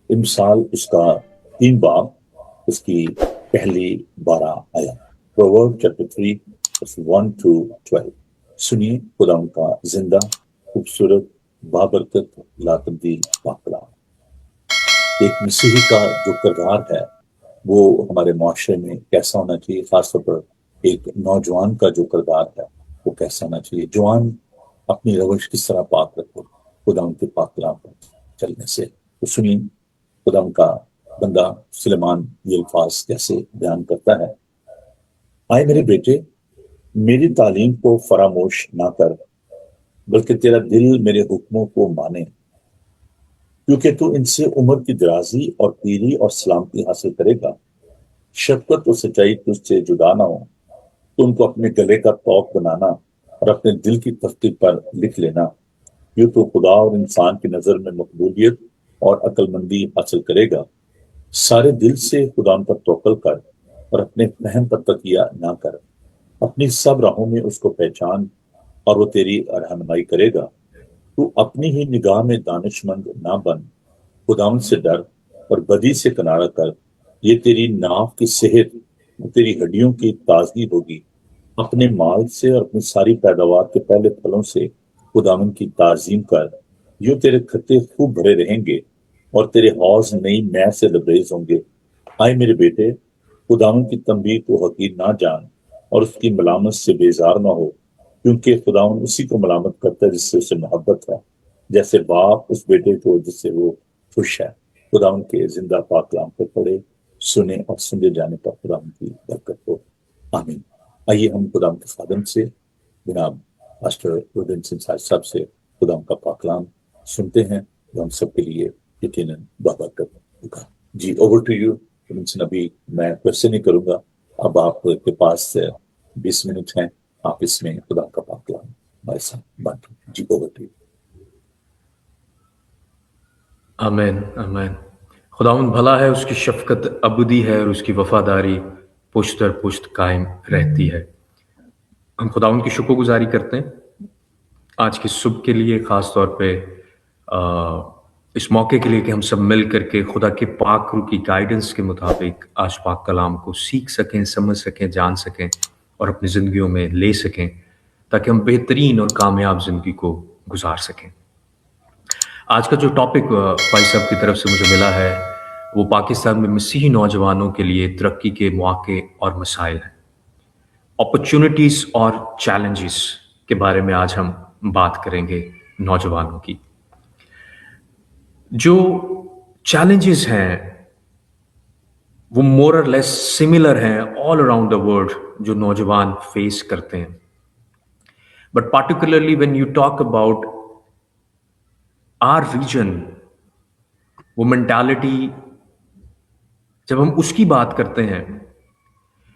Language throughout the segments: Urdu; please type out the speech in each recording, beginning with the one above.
امثال اس کا 3 باب، اس کی پہلی 12 آیات، پروورب چیپٹر 3 1 to 12۔ سنیے خدا ان کا زندہ، خوبصورت، بابرکت، لا تبدیل پاک کلام۔ ایک مسیحی کا جو کردار ہے وہ ہمارے معاشرے میں کیسا ہونا چاہیے، خاص طور پر ایک نوجوان کا جو کردار ہے وہ کیسا ہونا چاہیے۔ جوان اپنی روش کس طرح پاک رکھے خدا ان کے پاک کلام پر چلنے سے۔ تو سنیے خدا ان کا بندہ سلیمان یہ الفاظ کیسے بیان کرتا ہے۔ آئے میرے بیٹے، میری تعلیم کو فراموش نہ کر، بلکہ تیرا دل میرے حکموں کو مانے، کیونکہ تو ان سے عمر کی درازی اور پیری اور سلامتی حاصل کرے گا۔ شفقت اور سچائی تجھ سے جدا نہ ہو تو ان کو اپنے گلے کا طوق بنانا اور اپنے دل کی تختی پر لکھ لینا۔ یوں تو خدا اور انسان کی نظر میں مقبولیت اور عقل مندی حاصل کرے گا۔ سارے دل سے خدا ان پر توکل کر اور اپنے فہم پر تکیہ نہ کر۔ اپنی سب راہوں میں اس کو پہچان اور وہ تیری رہنمائی کرے گا۔ تو اپنی ہی نگاہ میں دانش مند نہ بن، خداوند سے ڈر اور بدی سے کنارہ کر۔ یہ تیری ناف کی صحت اور تیری ہڈیوں کی تازگی ہوگی۔ اپنے مال سے اور اپنی ساری پیداوار کے پہلے پھلوں سے خداوند کی تعظیم کر۔ یوں تیرے کھتے خوب بھرے رہیں گے اور تیرے حوض نئی مے سے لبریز ہوں گے۔ آئے میرے بیٹے، خداوند کی تنبیہ کو حقیر نہ جان اور اس کی ملامت سے بیزار نہ ہو، کیونکہ خداوند اسی کو ملامت کرتا ہے جس سے اسے محبت ہے، جیسے باپ اس بیٹے کو جس سے وہ خوش ہے۔ خداوند کے زندہ پاک کلام کو پڑھے، سنے اور سنتے جانے پر خداوند کی برکت ہو، آمین۔ آئیے ہم خداوند کے خادم سے جناب پاسٹر رودن صاحب سے خداوند کا پاک کلام سنتے ہیں، جو ہم سب کے لیے یقیناً بابرکت ہوگا۔ جی، اوور ٹو یو رودن سن۔ ابھی میں کوشچن نہیں کروں گا، اب آپ کے پاس 20 منٹ ہیں، آپ اس میں خدا کا پاک کلام ہمارے ساتھ بانٹیں۔ جی، اوور ٹو یو۔ آمین آمین۔ خداوند بھلا ہے، اس کی شفقت ابدی ہے اور اس کی وفاداری پشت در پشت قائم رہتی ہے۔ ہم خداوند کی شکر گزاری کرتے ہیں آج کی صبح کے لیے، خاص طور پہ اس موقع کے لیے کہ ہم سب مل کر کے خدا کے پاک روح کی گائیڈنس کے مطابق آج پاک کلام کو سیکھ سکیں، سمجھ سکیں، جان سکیں اور اپنی زندگیوں میں لے سکیں، تاکہ ہم بہترین اور کامیاب زندگی کو گزار سکیں۔ آج کا جو ٹاپک بھائی صاحب کی طرف سے مجھے ملا ہے وہ پاکستان میں مسیحی نوجوانوں کے لیے ترقی کے مواقع اور مسائل ہیں، اپرچونٹیز اور چیلنجز کے بارے میں آج ہم بات کریں گے نوجوانوں کی۔ جو چیلنجز ہیں وہ مور اور لیس سملر ہیں آل اراؤنڈ دا ورلڈ جو نوجوان فیس کرتے ہیں، but particularly when you talk about our region, وہ مینٹالٹی جب ہم اس کی بات کرتے ہیں،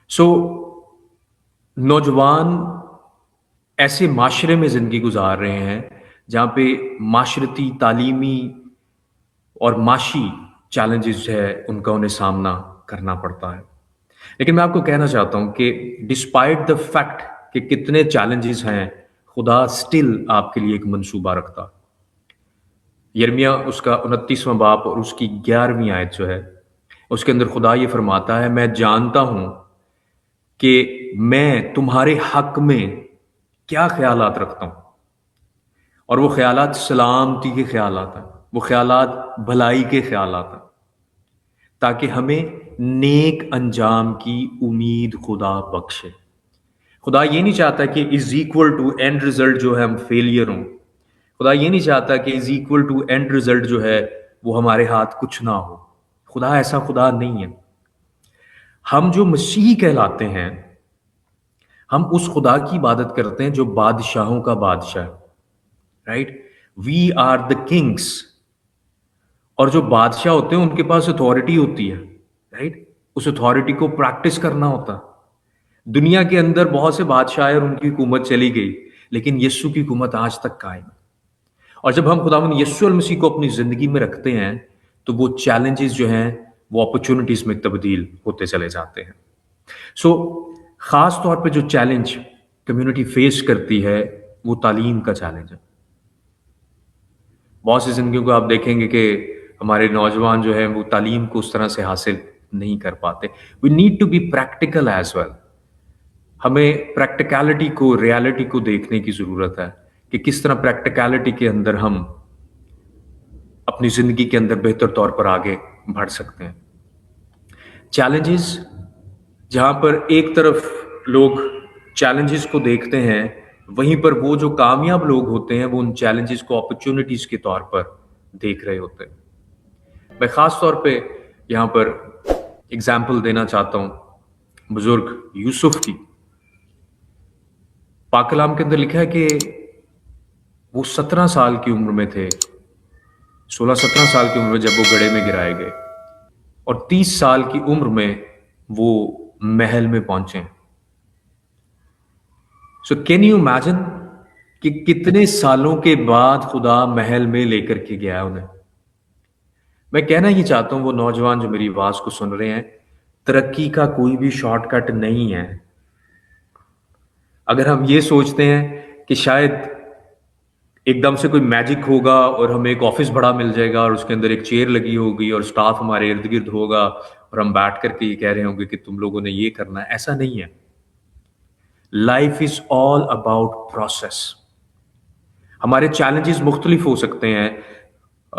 سو نوجوان ایسے معاشرے میں زندگی گزار رہے ہیں جہاں پہ معاشرتی، تعلیمی اور معاشی چیلنجز ہے ان کا انہیں سامنا کرنا پڑتا ہے۔ لیکن میں آپ کو کہنا چاہتا ہوں کہ ڈسپائٹ دا فیکٹ کہ کتنے چیلنجز ہیں، خدا سٹل آپ کے لیے ایک منصوبہ رکھتا۔ یرمیہ اس کا 29واں باب اور اس کی 11ویں آیت جو ہے، اس کے اندر خدا یہ فرماتا ہے، میں جانتا ہوں کہ میں تمہارے حق میں کیا خیالات رکھتا ہوں، اور وہ خیالات سلامتی کے خیالات ہیں، وہ خیالات بھلائی کے خیالات ہیں، تاکہ ہمیں نیک انجام کی امید خدا بخشے۔ خدا یہ نہیں چاہتا کہ is equal to end result جو ہے ہم فیلئر ہوں۔ خدا یہ نہیں چاہتا کہ is equal to end result جو ہے وہ ہمارے ہاتھ کچھ نہ ہو۔ خدا ایسا خدا نہیں ہے۔ ہم جو مسیحی کہلاتے ہیں، ہم اس خدا کی عبادت کرتے ہیں جو بادشاہوں کا بادشاہ ہے، right? We are the kings, اور جو بادشاہ ہوتے ہیں ان کے پاس اتھارٹی ہوتی ہے، رائٹ؟ اس اتھارٹی کو پریکٹس کرنا ہوتا۔ دنیا کے اندر بہت سے بادشاہ اور ان کی حکومت چلی گئی، لیکن یسوع کی حکومت آج تک قائم ہے۔ اور جب ہم خداوند یسوع المسیح کو اپنی زندگی میں رکھتے ہیں تو وہ چیلنجز جو ہیں وہ اپرچونٹیز میں تبدیل ہوتے چلے جاتے ہیں۔ سو خاص طور پہ جو چیلنج کمیونٹی فیس کرتی ہے وہ تعلیم کا چیلنج ہے۔ بہت سی زندگیوں کو آپ دیکھیں گے کہ ہمارے نوجوان جو ہیں وہ تعلیم کو اس طرح سے حاصل نہیں کر پاتے. We need to be practical as well. ہمیں پریکٹیکلٹی کو ریالٹی کو دیکھنے کی ضرورت ہے کہ کس طرح پریکٹیکلٹی کے اندر ہم اپنی زندگی کے اندر بہتر طور پر آگے بڑھ سکتے ہیں. چیلنجز، جہاں پر ایک طرف لوگ چیلنجز کو دیکھتے ہیں، وہیں پر وہ جو کامیاب لوگ ہوتے ہیں وہ ان چیلنجز کو اپرچونٹیز کے طور پر دیکھ رہے ہوتے ہیں. میں خاص طور پہ یہاں پر اگزامپل دینا چاہتا ہوں بزرگ یوسف کی. پاک کلام کے اندر لکھا ہے کہ وہ 17 سال کی عمر میں تھے، 16-17 سال کی عمر میں جب وہ گڑھے میں گرائے گئے، اور 30 سال کی عمر میں وہ محل میں پہنچے. سو کین یو امیجن کہ کتنے سالوں کے بعد خدا محل میں لے کر کے گیا انہیں. میں کہنا ہی چاہتا ہوں وہ نوجوان جو میری آواز کو سن رہے ہیں، ترقی کا کوئی بھی شارٹ کٹ نہیں ہے. اگر ہم یہ سوچتے ہیں کہ شاید ایک دم سے کوئی میجک ہوگا اور ہمیں ایک آفس بڑا مل جائے گا اور اس کے اندر ایک چیئر لگی ہوگی اور سٹاف ہمارے ارد گرد ہوگا اور ہم بیٹھ کر کے یہ کہہ رہے ہوں گے کہ تم لوگوں نے یہ کرنا ہے، ایسا نہیں ہے. Life is all about process. ہمارے چیلنجز مختلف ہو سکتے ہیں،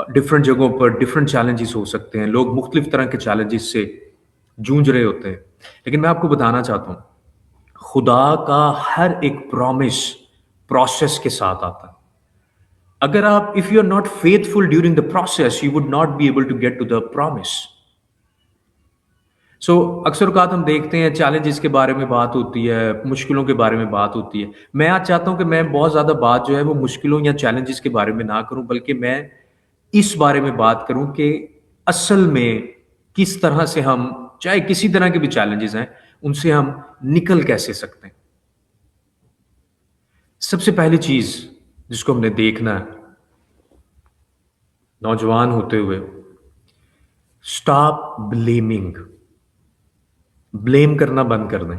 ڈفرینٹ جگہوں پر ڈفرینٹ چیلنجز ہو سکتے ہیں، لوگ مختلف طرح کے چیلنجز سے جونج رہے ہوتے ہیں. لیکن میں آپ کو بتانا چاہتا ہوں خدا کا ہر ایک پرومس پروسیس کے ساتھ آتا ہے. اگر آپ if you are not faithful during the process you would not be able to get to the promise. So اکثر اوقات ہم دیکھتے ہیں چیلنجز کے بارے میں بات ہوتی ہے، مشکلوں کے بارے میں بات ہوتی ہے. میں آج چاہتا ہوں کہ میں بہت زیادہ بات جو ہے وہ مشکلوں یا چیلنجز کے بارے میں نہ کروں، بلکہ میں اس بارے میں بات کروں کہ اصل میں کس طرح سے ہم چاہے کسی طرح کے بھی چیلنجز ہیں ان سے ہم نکل کیسے سکتے ہیں. سب سے پہلی چیز جس کو ہم نے دیکھنا ہے نوجوان ہوتے ہوئے، اسٹاپ بلیمنگ. بلیم کرنا بند کر دیں.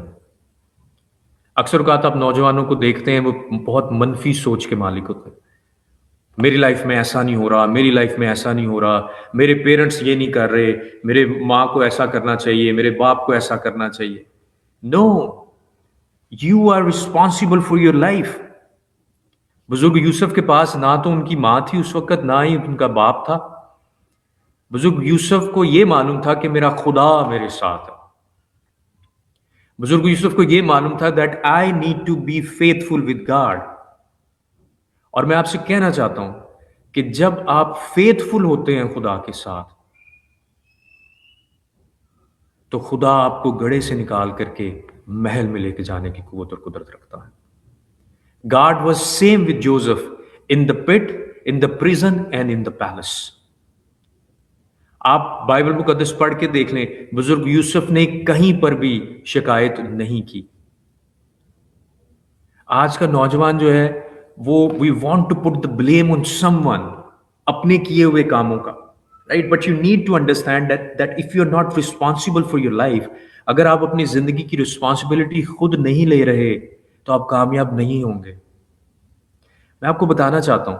اکثر اوقات آپ نوجوانوں کو دیکھتے ہیں وہ بہت منفی سوچ کے مالک ہوتے ہیں. میری لائف میں ایسا نہیں ہو رہا، میری لائف میں ایسا نہیں ہو رہا، میرے پیرنٹس یہ نہیں کر رہے، میرے ماں کو ایسا کرنا چاہیے، میرے باپ کو ایسا کرنا چاہیے. No, you are responsible for your life. بزرگ یوسف کے پاس نہ تو ان کی ماں تھی اس وقت، نہ ہی ان کا باپ تھا. بزرگ یوسف کو یہ معلوم تھا کہ میرا خدا میرے ساتھ ہے. بزرگ یوسف کو یہ معلوم تھا that I need to be faithful with God. اور میں آپ سے کہنا چاہتا ہوں کہ جب آپ فیتھفل ہوتے ہیں خدا کے ساتھ تو خدا آپ کو گڑھے سے نکال کر کے محل میں لے کے جانے کی قوت اور قدرت رکھتا ہے. God was same with Joseph in the pit, in the prison and in the palace. آپ بائبل مقدس پڑھ کے دیکھ لیں، بزرگ یوسف نے کہیں پر بھی شکایت نہیں کی. آج کا نوجوان جو ہے وہ we want to put the blame on someone اپنے کیے ہوئے کاموں کا. Right? But you need to understand that if you're not responsible for your life, اگر آپ اپنی زندگی کی رسپانسبلٹی خود نہیں لے رہے تو آپ کامیاب نہیں ہوں گے. میں آپ کو بتانا چاہتا ہوں،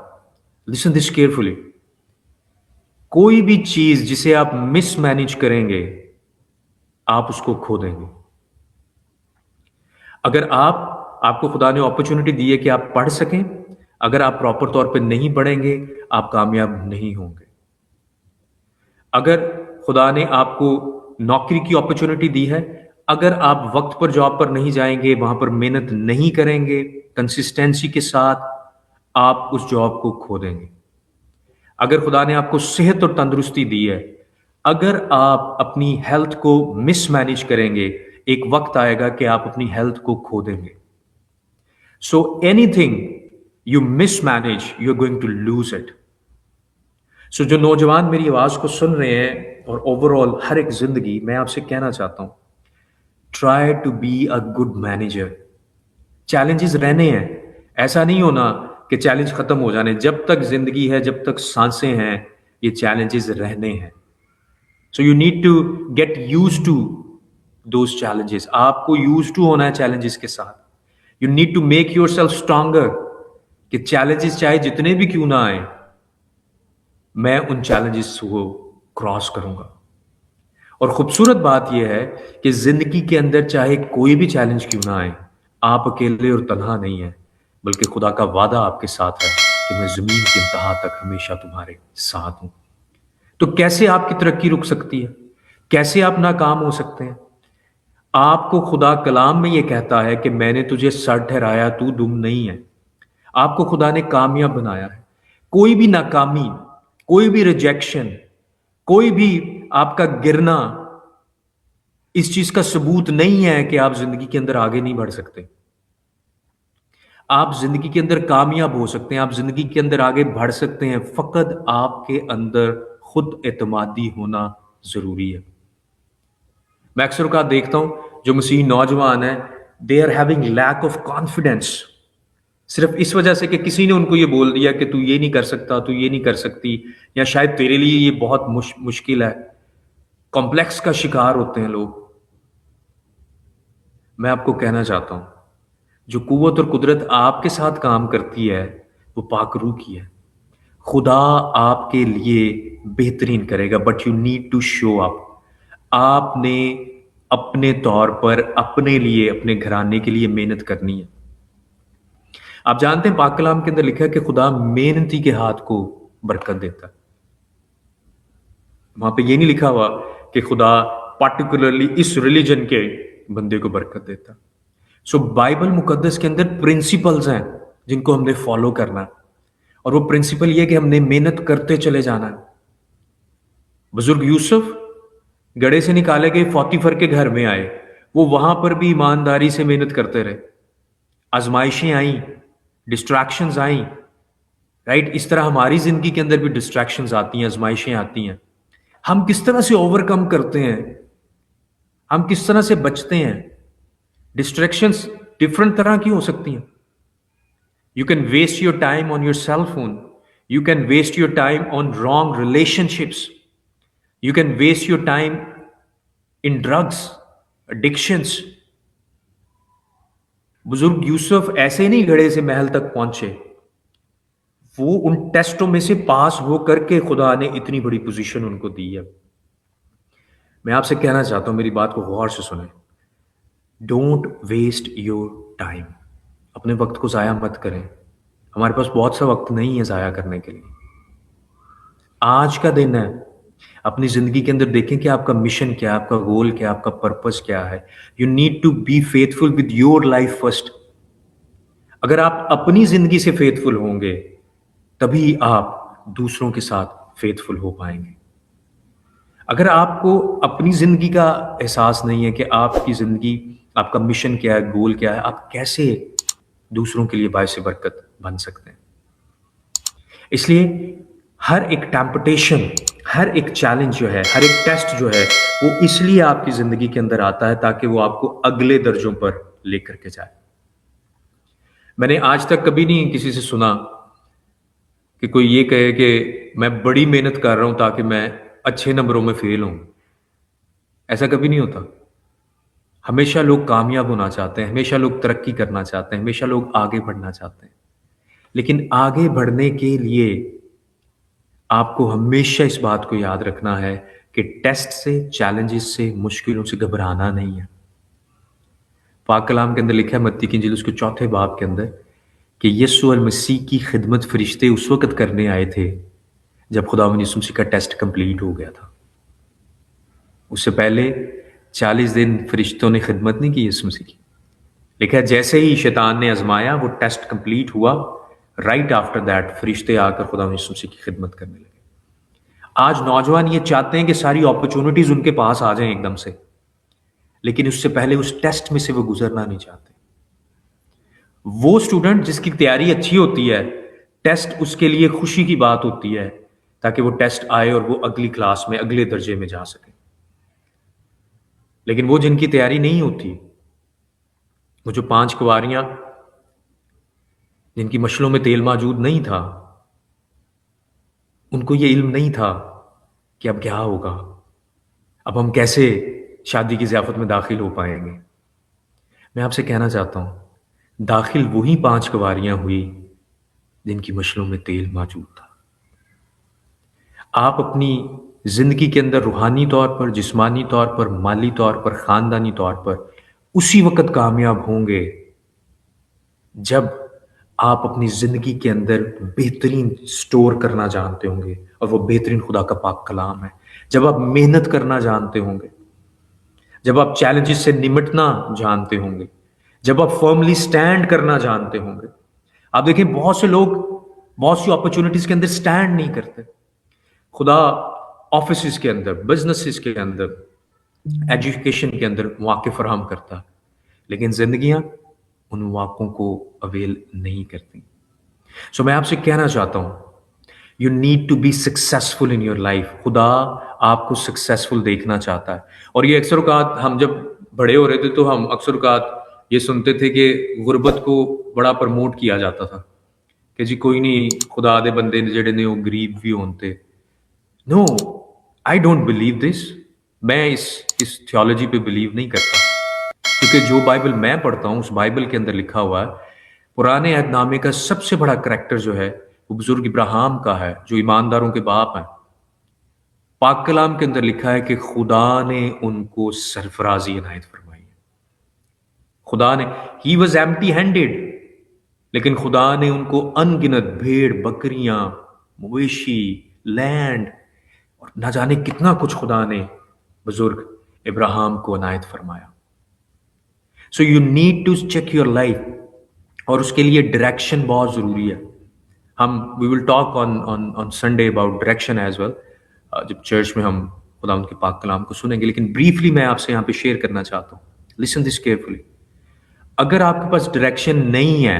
listen this carefully. کوئی بھی چیز جسے آپ مس مینج کریں گے آپ اس کو کھو دیں گے. اگر آپ کو خدا نے اپرچونٹی دی ہے کہ آپ پڑھ سکیں، اگر آپ پراپر طور پہ نہیں پڑھیں گے آپ کامیاب نہیں ہوں گے. اگر خدا نے آپ کو نوکری کی اپرچونٹی دی ہے، اگر آپ وقت پر جاب پر نہیں جائیں گے، وہاں پر محنت نہیں کریں گے کنسسٹینسی کے ساتھ، آپ اس جاب کو کھو دیں گے. اگر خدا نے آپ کو صحت اور تندرستی دی ہے، اگر آپ اپنی ہیلتھ کو مس مینج کریں گے ایک وقت آئے گا کہ آپ اپنی ہیلتھ کو کھو دیں گے. So anything you mismanage you are going to lose it. So جو نوجوان میری آواز کو سن رہے ہیں اور اوور آل ہر ایک زندگی، میں آپ سے کہنا چاہتا ہوں try to be a good manager. Challenges رہنے ہیں، ایسا نہیں ہونا کہ چیلنج ختم ہو جانے. جب تک زندگی ہے، جب تک سانسیں ہیں، یہ چیلنجز رہنے ہیں. So you need to get used to those challenges. آپ کو یوز ٹو ہونا ہے چیلنجز کے ساتھ. You need to make yourself stronger کہ چیلنجز چاہے جتنے بھی کیوں نہ آئیں میں ان چیلنجز کو کراس کروں گا. اور خوبصورت بات یہ ہے کہ زندگی کے اندر چاہے کوئی بھی چیلنج کیوں نہ آئے، آپ اکیلے اور تنہا نہیں ہیں، بلکہ خدا کا وعدہ آپ کے ساتھ ہے کہ میں زمین کی انتہا تک ہمیشہ تمہارے ساتھ ہوں. تو کیسے آپ کی ترقی رک سکتی ہے؟ کیسے آپ ناکام ہو سکتے ہیں؟ آپ کو خدا کلام میں یہ کہتا ہے کہ میں نے تجھے سر ٹھہرایا، تو دم نہیں ہے. آپ کو خدا نے کامیاب بنایا ہے. کوئی بھی ناکامی، کوئی بھی ریجیکشن، کوئی بھی آپ کا گرنا اس چیز کا ثبوت نہیں ہے کہ آپ زندگی کے اندر آگے نہیں بڑھ سکتے. آپ زندگی کے اندر کامیاب ہو سکتے ہیں، آپ زندگی کے اندر آگے بڑھ سکتے ہیں، فقط آپ کے اندر خود اعتمادی ہونا ضروری ہے. میں اکثر اوقات دیکھتا ہوں جو مسیحی نوجوان ہیں، they are having lack of confidence, صرف اس وجہ سے کہ کسی نے ان کو یہ بول دیا کہ تو یہ نہیں کر سکتا، تو یہ نہیں کر سکتی، یا شاید تیرے لیے یہ بہت مشکل ہے. کمپلیکس کا شکار ہوتے ہیں لوگ. میں آپ کو کہنا چاہتا ہوں جو قوت اور قدرت آپ کے ساتھ کام کرتی ہے وہ پاک روح کی ہے. خدا آپ کے لیے بہترین کرے گا، but you need to show up. آپ نے اپنے طور پر اپنے لیے، اپنے گھرانے کے لیے محنت کرنی ہے. آپ جانتے ہیں پاک کلام کے اندر لکھا ہے کہ خدا محنتی کے ہاتھ کو برکت دیتا ہے. وہاں پہ یہ نہیں لکھا ہوا کہ خدا پارٹیکولرلی اس ریلیجن کے بندے کو برکت دیتا. سو بائبل مقدس کے اندر پرنسپلز ہیں جن کو ہم نے فالو کرنا ہے، اور وہ پرنسپل یہ کہ ہم نے محنت کرتے چلے جانا ہے. بزرگ یوسف گڑھے سے نکالے گئے فوتیفر کے گھر میں آئے، وہ وہاں پر بھی ایمانداری سے محنت کرتے رہے. آزمائشیں آئیں، ڈسٹریکشنز آئیں، رائٹ؟ اس طرح ہماری زندگی کے اندر بھی ڈسٹریکشنز آتی ہیں، آزمائشیں آتی ہیں. ہم کس طرح سے اوور کم کرتے ہیں؟ ہم کس طرح سے بچتے ہیں؟ ڈسٹریکشنز ڈفرنٹ طرح کی ہو سکتی ہیں. You can waste your time on your cell phone. You can waste your time on wrong relationships. You can waste your time in drugs, addictions. بزرگ یوسف ایسے نہیں گھڑے سے محل تک پہنچے، وہ ان ٹیسٹوں میں سے پاس ہو کر کے خدا نے اتنی بڑی پوزیشن ان کو دی ہے. میں آپ سے کہنا چاہتا ہوں، میری بات کو غور سے سنیں. Don't waste your time. اپنے وقت کو ضائع مت کریں. ہمارے پاس بہت سا وقت نہیں ہے ضائع کرنے کے لیے. آج کا دن ہے. اپنی زندگی کے اندر دیکھیں کہ آپ کا مشن کیا ہے، آپ کا گول کیا ہے، آپ کا پرپس کیا ہے. You need to be faithful with your life first. اگر آپ اپنی زندگی سے فیتھ فل ہوں گے تبھی آپ دوسروں کے ساتھ فیتھ فل ہو پائیں گے. اگر آپ کو اپنی زندگی کا احساس نہیں ہے کہ آپ کی زندگی، آپ کا مشن کیا ہے، گول کیا ہے، آپ کیسے دوسروں کے لیے باعث برکت بن سکتے ہیں؟ اس لیے ہر ایک ٹیمپٹیشن، ہر ایک چیلنج جو ہے، ہر ایک ٹیسٹ جو ہے، وہ اس لیے آپ کی زندگی کے اندر آتا ہے تاکہ وہ آپ کو اگلے درجوں پر لے کر کے جائے. میں نے آج تک کبھی نہیں کسی سے سنا کہ کوئی یہ کہے کہ میں بڑی محنت کر رہا ہوں تاکہ میں اچھے نمبروں میں فیل ہوں. ایسا کبھی نہیں ہوتا. ہمیشہ لوگ کامیاب ہونا چاہتے ہیں، ہمیشہ لوگ ترقی کرنا چاہتے ہیں، ہمیشہ لوگ آگے بڑھنا چاہتے ہیں. لیکن آگے بڑھنے کے لیے آپ کو ہمیشہ اس بات کو یاد رکھنا ہے کہ ٹیسٹ سے، چیلنجز سے، مشکلوں سے گھبرانا نہیں ہے. پاک کلام کے اندر لکھا ہے متی کی انجیل اس کے 4 باب کے اندر کہ یسوع المسیح کی خدمت فرشتے اس وقت کرنے آئے تھے جب خداوند یسوع مسیح کا ٹیسٹ کمپلیٹ ہو گیا تھا. اس سے پہلے 40 دن فرشتوں نے خدمت نہیں کی یسوع مسیح کی. لکھا ہے جیسے ہی شیطان نے آزمایا، وہ ٹیسٹ کمپلیٹ ہوا، رائٹ آفٹر دیٹ فرشتے آ کر خداوند یسوع مسیح کی خدمت کرنے لگے. آج نوجوان یہ چاہتے ہیں کہ ساری اپرچونٹیز ان کے پاس آ جائیں ایک دم سے، لیکن اس سے پہلے اس ٹیسٹ میں سے وہ گزرنا نہیں چاہتے. وہ اسٹوڈنٹ جس کی تیاری اچھی ہوتی ہے، ٹیسٹ اس کے لیے خوشی کی بات ہوتی ہے تاکہ وہ ٹیسٹ آئے اور وہ اگلی کلاس میں، اگلے درجے میں جا سکے. لیکن وہ جن کی تیاری نہیں ہوتی، وہ جو 5 کنواریاں جن کی مشلوں میں تیل موجود نہیں تھا، ان کو یہ علم نہیں تھا کہ اب کیا ہوگا، اب ہم کیسے شادی کی ضیافت میں داخل ہو پائیں گے. میں آپ سے کہنا چاہتا ہوں داخل وہی 5 کنواریاں ہوئی جن کی مشلوں میں تیل موجود تھا. آپ اپنی زندگی کے اندر روحانی طور پر، جسمانی طور پر، مالی طور پر، خاندانی طور پر اسی وقت کامیاب ہوں گے جب آپ اپنی زندگی کے اندر بہترین سٹور کرنا جانتے ہوں گے، اور وہ بہترین خدا کا پاک کلام ہے. جب آپ محنت کرنا جانتے ہوں گے، جب آپ چیلنجز سے نمٹنا جانتے ہوں گے، جب آپ فرملی سٹینڈ کرنا جانتے ہوں گے. آپ دیکھیں بہت سے لوگ بہت سی اپرچونٹیز کے اندر سٹینڈ نہیں کرتے. خدا آفیسز کے اندر، بزنسز کے اندر، ایجوکیشن کے اندر مواقع فراہم کرتا، لیکن زندگیاں ان مواقعوں کو اویل نہیں کرتی. سو میں آپ سے کہنا چاہتا ہوں، you need to be successful in your life. خدا آپ کو سکسیسفل دیکھنا چاہتا ہے. اور یہ اکثر اوقات ہم جب بڑے ہو رہے تھے تو ہم اکثر اوقات یہ سنتے تھے کہ غربت کو بڑا پرموٹ کیا جاتا تھا کہ جی کوئی نہیں، خدا دے بندے جڑے نے وہ غریب بھی ہونتے. نو، آئی ڈونٹ بلیو دس. میں اس تھیولوجی پہ بلیو نہیں کرتا، کیونکہ جو بائبل میں پڑھتا ہوں اس بائبل کے اندر لکھا ہوا ہے، پرانے عہد نامے کا سب سے بڑا کریکٹر جو ہے وہ بزرگ ابراہیم کا ہے، جو ایمانداروں کے باپ ہیں. پاک کلام کے اندر لکھا ہے کہ خدا نے ان کو سرفرازی عنایت فرمائی ہے. خدا نے ہی واز ایمٹی ہینڈیڈ، لیکن خدا نے ان کو ان گنت بھیڑ، بکریاں، مویشی، لینڈ اور نہ جانے کتنا کچھ خدا نے بزرگ ابراہیم کو عنایت فرمایا. So you need to check your life, اور اس کے لیے ڈائریکشن بہت ضروری ہے. ہم we will talk on Sunday about direction as well, جب چرچ میں ہم خدا ان کے پاک کلام کو سنیں گے. لیکن بریفلی میں آپ سے یہاں پہ شیئر کرنا چاہتا ہوں، لسن دس کیئرفلی. اگر آپ کے پاس ڈائریکشن نہیں ہے،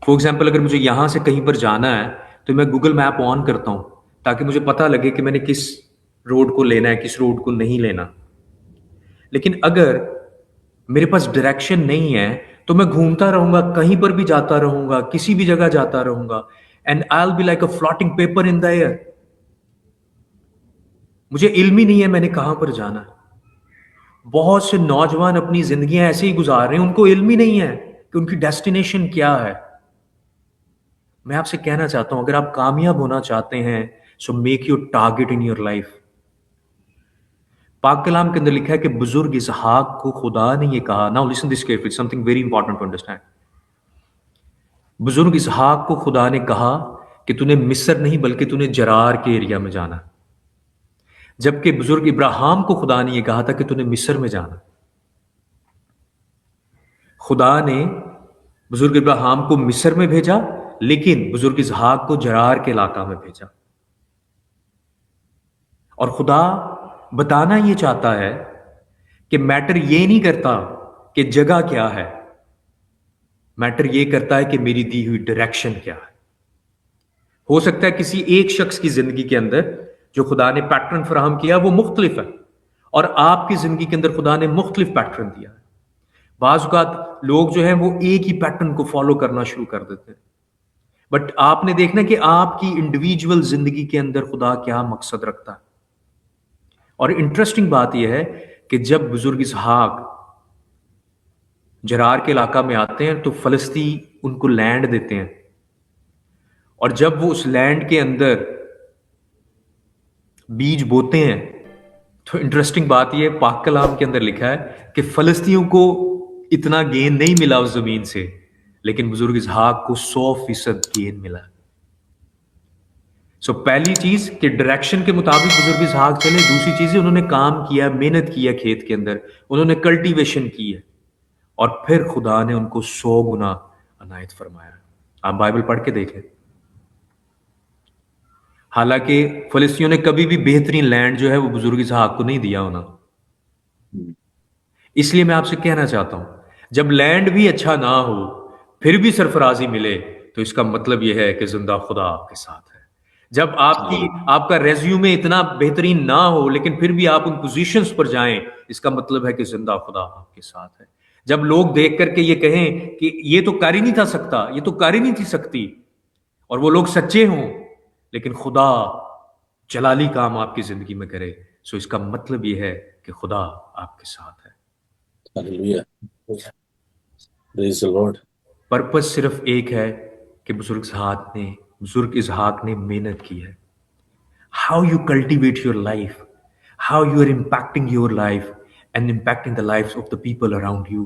فار ایگزامپل اگر مجھے یہاں سے کہیں پر جانا ہے تو میں گوگل میپ آن کرتا ہوں تاکہ مجھے پتہ لگے کہ میں نے کس روڈ کو لینا ہے، کس روڈ کو نہیں لینا. لیکن اگر میرے پاس ڈائریکشن نہیں ہے تو میں گھومتا رہوں گا، کہیں پر بھی جاتا رہوں گا، کسی بھی جگہ جاتا رہوں گا، and I will be like a floating paper in the air. مجھے علم ہی نہیں ہے میں نے کہاں پر جانا ہے. بہت سے نوجوان اپنی زندگیاں ایسے ہی گزار رہے ہیں، ان کو علم ہی نہیں ہے کہ ان کی ڈیسٹینیشن کیا ہے. میں آپ سے کہنا چاہتا ہوں، اگر آپ کامیاب ہونا چاہتے ہیں so make your target in your life. پاک کلام کے اندر لکھا ہے کہ بزرگ اسحاق کو خدا نے یہ کہا. Now listen this carefully, something very important to understand. بزرگ اسحاق کو خدا نے کہا کہ تو نے مصر نہیں بلکہ تو نے جرار کے ایریا میں جانا، جبکہ بزرگ ابراہیم کو خدا نے یہ کہا تھا کہ تو نے مصر میں جانا. خدا نے بزرگ ابراہیم کو مصر میں بھیجا، لیکن بزرگ اسحاق کو جرار کے علاقہ میں بھیجا. اور خدا بتانا یہ چاہتا ہے کہ میٹر یہ نہیں کرتا کہ جگہ کیا ہے، میٹر یہ کرتا ہے کہ میری دی ہوئی ڈائریکشن کیا ہے. ہو سکتا ہے کسی ایک شخص کی زندگی کے اندر جو خدا نے پیٹرن فراہم کیا وہ مختلف ہے، اور آپ کی زندگی کے اندر خدا نے مختلف پیٹرن دیا ہے. بعض اوقات لوگ جو ہیں وہ ایک ہی پیٹرن کو فالو کرنا شروع کر دیتے ہیں، بٹ آپ نے دیکھنا کہ آپ کی انڈیویجول زندگی کے اندر خدا کیا مقصد رکھتا ہے. اور انٹرسٹنگ بات یہ ہے کہ جب بزرگ اسحاق جرار کے علاقہ میں آتے ہیں تو فلسطی ان کو لینڈ دیتے ہیں، اور جب وہ اس لینڈ کے اندر بیج بوتے ہیں تو انٹرسٹنگ بات یہ پاک کلام کے اندر لکھا ہے کہ فلسطینیوں کو اتنا گین نہیں ملا اس زمین سے، لیکن بزرگ اسحاق کو 100% گین ملا. سو پہلی چیز کہ ڈائریکشن کے مطابق بزرگ اسحاق چلے. دوسری چیز انہوں نے کام کیا، محنت کیا، کھیت کے اندر انہوں نے کلٹیویشن کی ہے، اور پھر خدا نے ان کو 100 گنا عنایت فرمایا. آپ بائبل پڑھ کے دیکھیں. حالانکہ فلسطینیوں نے کبھی بھی بہترین لینڈ جو ہے وہ بزرگ اسحاق کو نہیں دیا ہونا. اس لیے میں آپ سے کہنا چاہتا ہوں، جب لینڈ بھی اچھا نہ ہو پھر بھی سرفرازی ملے تو اس کا مطلب یہ ہے کہ زندہ خدا آپ کے ساتھ ہے. جب آپ کا ریزیومے اتنا بہترین نہ ہو لیکن پھر بھی آپ ان پوزیشنز پر جائیں، اس کا مطلب ہے کہ زندہ خدا آپ کے ساتھ ہے. جب لوگ دیکھ کر کے یہ کہیں کہ یہ تو کر ہی نہیں تھا سکتا، یہ تو کر ہی نہیں تھی سکتی، اور وہ لوگ سچے ہوں لیکن خدا جلالی کام آپ کی زندگی میں کرے، سو اس کا مطلب یہ ہے کہ خدا آپ کے ساتھ ہے. Hallelujah. Praise the Lord. Purpose صرف ایک ہے کہ بزرگ اسحاق نے محنت کی ہے. how you cultivate your life, how you are impacting your life and impacting the lives of the people around you.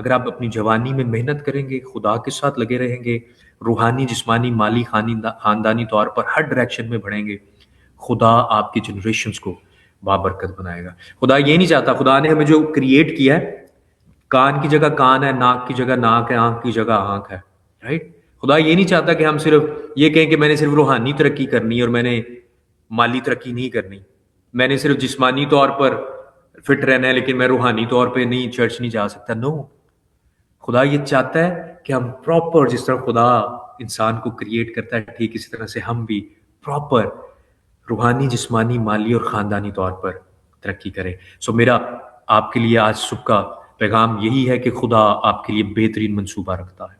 اگر آپ اپنی جوانی میں محنت کریں گے، خدا کے ساتھ لگے رہیں گے، روحانی، جسمانی، مالی، خاندانی طور پر ہر ڈائریکشن میں بڑھیں گے، خدا آپ کی جنریشنز کو بابرکت بنائے گا۔ خدا یہ نہیں چاہتا، خدا نے ہمیں جو کریٹ کیا ہے، کان کی جگہ کان ہے، ناک کی جگہ ناک ہے، آنکھ کی جگہ آنکھ ہے، رائٹ؟ خدا یہ نہیں چاہتا کہ ہم صرف یہ کہیں کہ میں نے صرف روحانی ترقی کرنی ہے اور میں نے مالی ترقی نہیں کرنی، میں نے صرف جسمانی طور پر فٹ رہنا ہے لیکن میں روحانی طور پہ نہیں چرچ نہیں جا سکتا۔ نو، خدا یہ چاہتا ہے کہ ہم پراپر، جس طرح خدا انسان کو کریٹ کرتا ہے ٹھیک اسی طرح سے ہم بھی پراپر روحانی، جسمانی، مالی اور خاندانی طور پر ترقی کریں۔ سو میرا آپ کے لیے آج صبح کا پیغام یہی ہے کہ خدا آپ کے لیے بہترین منصوبہ رکھتا ہے،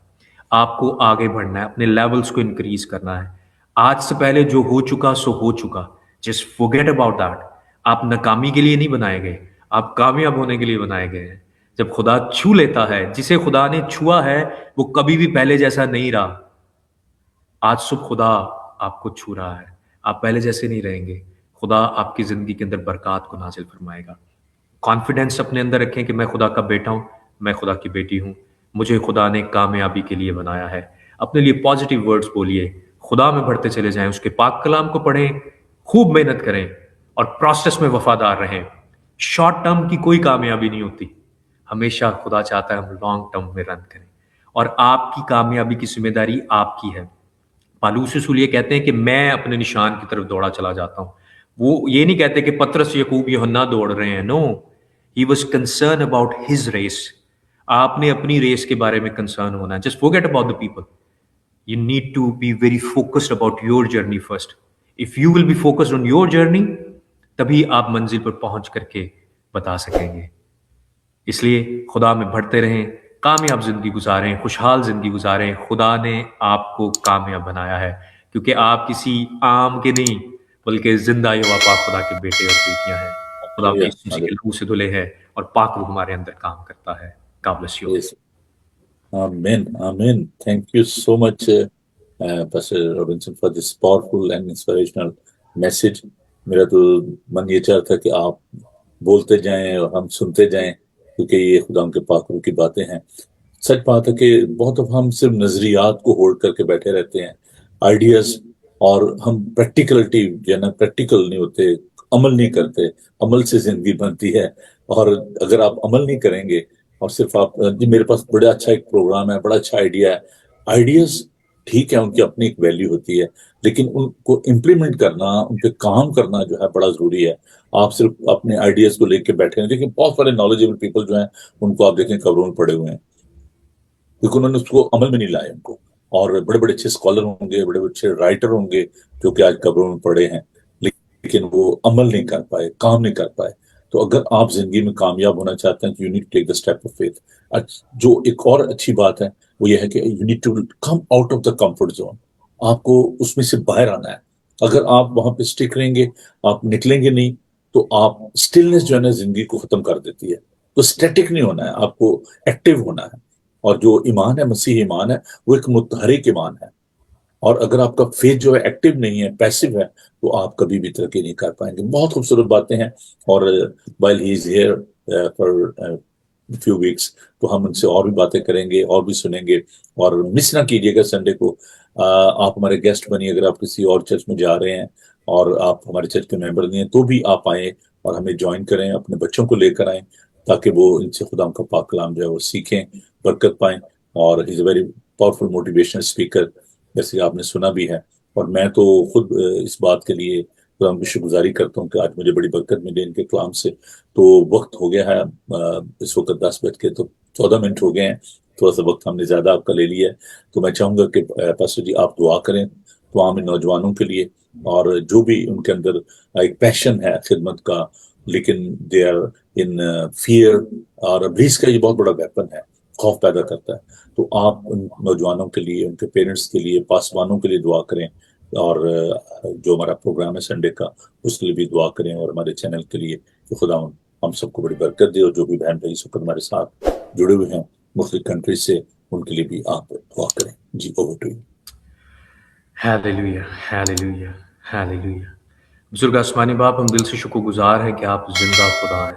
آپ کو آگے بڑھنا ہے، اپنے لیولز کو انکریز کرنا ہے۔ آج سے پہلے جو ہو چکا سو ہو چکا، جسٹ forget about that۔ آپ ناکامی کے لیے نہیں بنائے گئے، آپ کامیاب ہونے کے لیے بنائے گئے ہیں۔ جب خدا چھو لیتا ہے، جسے خدا نے چھوا ہے وہ کبھی بھی پہلے جیسا نہیں رہا۔ آج صبح خدا آپ کو چھو رہا ہے، آپ پہلے جیسے نہیں رہیں گے۔ خدا آپ کی زندگی کے اندر برکات کو نازل فرمائے گا۔ کانفیڈنس اپنے اندر رکھیں کہ میں خدا کا بیٹا ہوں، میں خدا کی بیٹی ہوں، مجھے خدا نے کامیابی کے لیے بنایا ہے۔ اپنے لیے پازیٹیو ورڈز بولیے، خدا میں بڑھتے چلے جائیں، اس کے پاک کلام کو پڑھیں، خوب محنت کریں اور پروسیس میں وفادار رہیں۔ شارٹ ٹرم کی کوئی کامیابی نہیں ہوتی، ہمیشہ خدا چاہتا ہے ہم لانگ ٹرم میں رن کریں، اور آپ کی کامیابی کی ذمہ داری آپ کی ہے۔ پالوس رسول یہ کہتے ہیں کہ میں اپنے نشان کی طرف دوڑا چلا جاتا ہوں۔ وہ یہ نہیں کہتے کہ پطرس، یعقوب، یوحنا دوڑ رہے ہیں، no, he was concern about his race. آپ نے اپنی ریس کے بارے میں کنسرن ہونا ہے۔ Just forget about the people. You need to be very focused about your journey first. If you will be focused on your journey, تبھی آپ منزل پر پہنچ کر کے بتا سکیں گے۔ اس لیے خدا میں بڑھتے رہیں، کامیاب زندگی گزاریں، خوشحال زندگی گزاریں۔ خدا نے آپ کو کامیاب بنایا ہے، کیونکہ آپ کسی عام کے نہیں بلکہ زندہ یہوہ پاک خدا کے بیٹے اور بیٹیاں ہیں۔ خدا Hallelujah. یسوع مسیح کے لہو سے دھلے ہیں اور پاک روح ہمارے اندر کام کرتا ہے۔ God bless you all. Yes. Amen. Amen. Thank you so much, Pastor Robinson, for this powerful and inspirational message. میرا تو من یہ چاہتا کہ آپ بولتے جائیں اور ہم سنتے جائیں، کیونکہ یہ خدا کے پاک روح کی باتیں ہیں۔ سچ بات ہے کہ بہت دفعہ ہم صرف نظریات کو ہولڈ کر کے بیٹھے رہتے ہیں، آئیڈیاز، اور ہم پریکٹیکلٹی جو ہے نا پریکٹیکل نہیں ہوتے، عمل نہیں کرتے۔ عمل سے زندگی بنتی ہے، اور اگر آپ عمل نہیں کریں گے اور صرف آپ جی میرے پاس بڑا اچھا ایک پروگرام ہے، بڑا اچھا آئیڈیا ہے، آئیڈیاز ٹھیک ہے، ان کی اپنی ایک ویلیو ہوتی ہے، لیکن ان کو امپلیمنٹ کرنا، ان پہ کام کرنا جو ہے بڑا ضروری ہے۔ آپ صرف اپنے آئیڈیاز کو لے کے بیٹھے ہیں، دیکھیں بہت سارے نالجیبل پیپل جو ہیں ان کو آپ دیکھیں قبروں میں پڑے ہوئے ہیں، کیونکہ انہوں نے اس کو عمل میں نہیں لائے ان کو۔ اور بڑے بڑے اچھے اسکالر ہوں گے، بڑے اچھے رائٹر ہوں گے جو کہ آج قبروں میں پڑے ہیں، لیکن وہ عمل نہیں کر پائے، کام نہیں کر پائے۔ تو اگر آپ زندگی میں کامیاب ہونا چاہتے ہیں تو you need to take the step of faith. جو ایک اور اچھی بات ہے وہ یہ ہے کہ you need to come out of the comfort zone. آپ کو اس میں سے باہر آنا ہے۔ اگر آپ وہاں پہ اسٹک رہیں گے، آپ نکلیں گے نہیں، تو آپ اسٹلنس جو ہے نا زندگی کو ختم کر دیتی ہے۔ تو اسٹیٹک نہیں ہونا ہے، آپ کو ایکٹیو ہونا ہے۔ اور جو ایمان ہے، مسیح ایمان ہے، وہ ایک متحرک ایمان ہے۔ اور اگر آپ کا فیتھ جو ہے ایکٹیو نہیں ہے، پیسو ہے، تو آپ کبھی بھی ترقی نہیں کر پائیں گے۔ بہت خوبصورت باتیں ہیں، اور while he is here for few weeks، تو ہم ان سے اور بھی باتیں کریں گے اور بھی سنیں گے۔ اور مس نہ کیجیے گا سنڈے کو، آپ ہمارے گیسٹ بنیے۔ اگر آپ کسی اور چرچ میں جا رہے ہیں اور آپ ہمارے چرچ کے ممبر نہیں ہیں تو بھی آپ آئیں اور ہمیں جوائن کریں، اپنے بچوں کو لے کر آئیں، تاکہ وہ ان سے خدا کا پاک کلام جو ہے وہ سیکھیں، برکت پائیں۔ اور he is a very powerful motivational speaker, جیسے کہ آپ نے سنا بھی ہے۔ اور میں تو خود اس بات کے لیے خدا کی شکر گزاری کرتا ہوں کہ آج مجھے بڑی برکت ملی ان کے کلام سے۔ تو وقت ہو گیا ہے، اس وقت 10:14 ہو گئے ہیں، تھوڑا سا وقت ہم نے زیادہ آپ کا لے لیا ہے۔ تو میں چاہوں گا کہ پاسٹر جی آپ دعا کریں تمام نوجوانوں کے لیے، اور جو بھی ان کے اندر ایک پیشن ہے خدمت کا، لیکن دے آر ان فیئر، اور ابلیس کا یہ بہت بڑا ویپن ہے، خوف پیدا کرتا ہے۔ تو آپ ان نوجوانوں کے لیے، ان کے پیرنٹس کے لیے، پاسبانوں کے لیے دعا کریں، اور جو ہمارا پروگرام ہے سنڈے کا اس کے لیے بھی دعا کریں، اور ہمارے چینل کے لیے کہ خدا ہم سب کو بڑی برکت دے۔ اور جو بھی بہن بھائی اس وقت ہمارے ساتھ جڑے ہوئے ہیں مختلف کنٹریز سے، ان کے لیے بھی آپ دعا کریں۔ جی over to you. Hallelujah, hallelujah, hallelujah. بزرگ آسمانی باپ، ہم دل سے شکر گزار ہیں کہ آپ زندہ خدا ہیں،